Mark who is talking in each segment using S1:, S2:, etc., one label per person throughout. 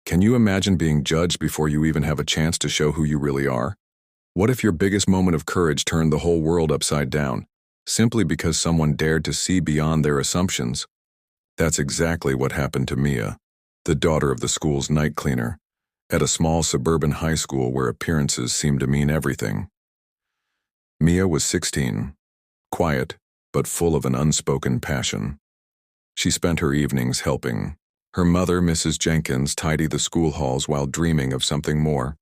S1: Can you imagine being judged before you even have a chance to show who you really are? What if your biggest moment of courage turned the whole world upside down, simply because someone dared to see beyond their assumptions? That's exactly what happened to Mia, the daughter of the school's night cleaner, at a small suburban high school where appearances seemed to mean everything. Mia was 16, quiet, but full of an unspoken passion. She spent her evenings helping her mother, Mrs. Jenkins, tidy the school halls while dreaming of something more,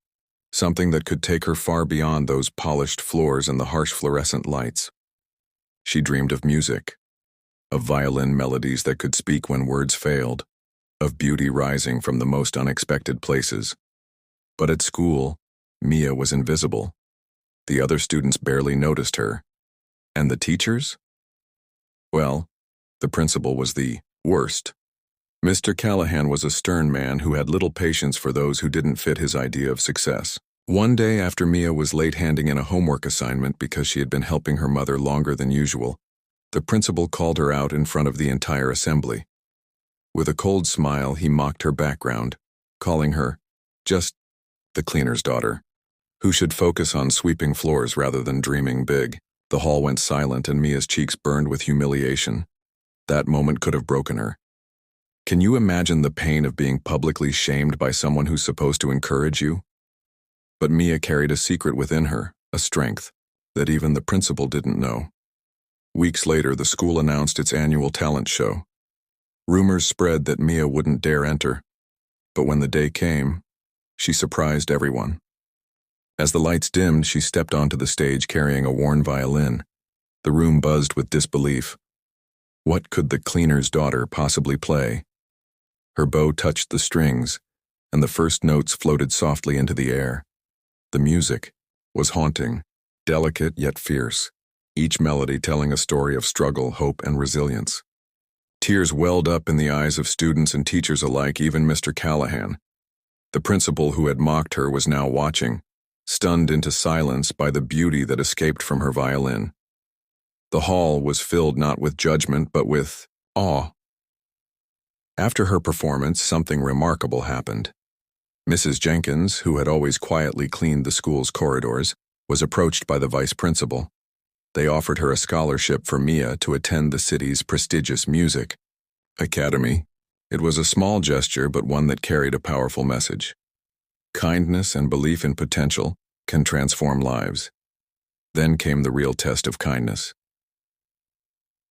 S1: something that could take her far beyond those polished floors and the harsh fluorescent lights. She dreamed of music, of violin melodies that could speak when words failed, of beauty rising from the most unexpected places. But at school, Mia was invisible. The other students barely noticed her. And the teachers? Well, the principal was the worst. Mr. Callahan was a stern man who had little patience for those who didn't fit his idea of success. One day after Mia was late handing in a homework assignment because she had been helping her mother longer than usual, the principal called her out in front of the entire assembly. With a cold smile, he mocked her background, calling her just the cleaner's daughter, who should focus on sweeping floors rather than dreaming big. The hall went silent and Mia's cheeks burned with humiliation. That moment could have broken her. Can you imagine the pain of being publicly shamed by someone who's supposed to encourage you? But Mia carried a secret within her, a strength that even the principal didn't know. Weeks later, the school announced its annual talent show. Rumors spread that Mia wouldn't dare enter, but when the day came, she surprised everyone. As the lights dimmed, she stepped onto the stage carrying a worn violin. The room buzzed with disbelief. What could the cleaner's daughter possibly play? Her bow touched the strings, and the first notes floated softly into the air. The music was haunting, delicate yet fierce, each melody telling a story of struggle, hope, and resilience. Tears welled up in the eyes of students and teachers alike, even Mr. Callahan. The principal who had mocked her was now watching, stunned into silence by the beauty that escaped from her violin. The hall was filled not with judgment but with awe. After her performance, something remarkable happened. Mrs. Jenkins, who had always quietly cleaned the school's corridors, was approached by the vice principal. They offered her a scholarship for Mia to attend the city's prestigious music academy. It was a small gesture, but one that carried a powerful message. Kindness and belief in potential can transform lives. Then came the real test of kindness.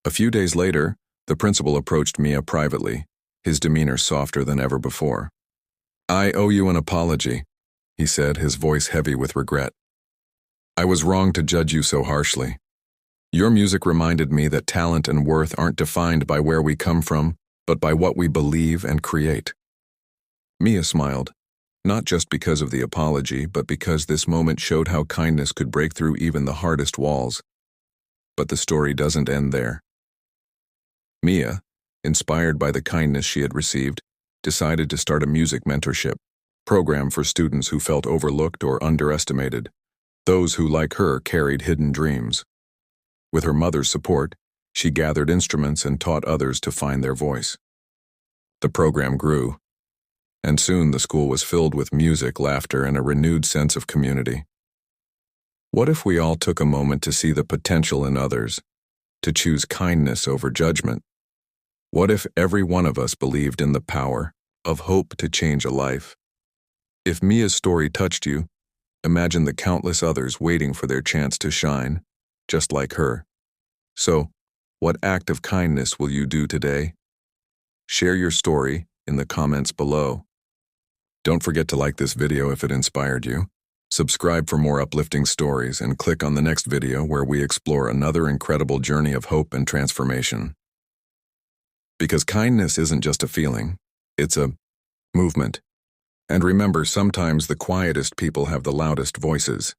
S1: A few days later, the principal approached Mia privately, his demeanor softer than ever before. "I owe you an apology," he said, his voice heavy with regret. "I was wrong to judge you so harshly. Your music reminded me that talent and worth aren't defined by where we come from, but by what we believe and create." Mia smiled, not just because of the apology, but because this moment showed how kindness could break through even the hardest walls. But the story doesn't end there. Mia, inspired by the kindness she had received, decided to start a music mentorship program for students who felt overlooked or underestimated, those who, like her, carried hidden dreams. With her mother's support, she gathered instruments and taught others to find their voice. The program grew, and soon the school was filled with music, laughter, and a renewed sense of community. What if we all took a moment to see the potential in others, to choose kindness over judgment? What if every one of us believed in the power of hope to change a life? If Mia's story touched you, imagine the countless others waiting for their chance to shine, just like her. So, what act of kindness will you do today? Share your story in the comments below. Don't forget to like this video if it inspired you. Subscribe for more uplifting stories and click on the next video where we explore another incredible journey of hope and transformation. Because kindness isn't just a feeling, it's a movement. And remember, sometimes the quietest people have the loudest voices.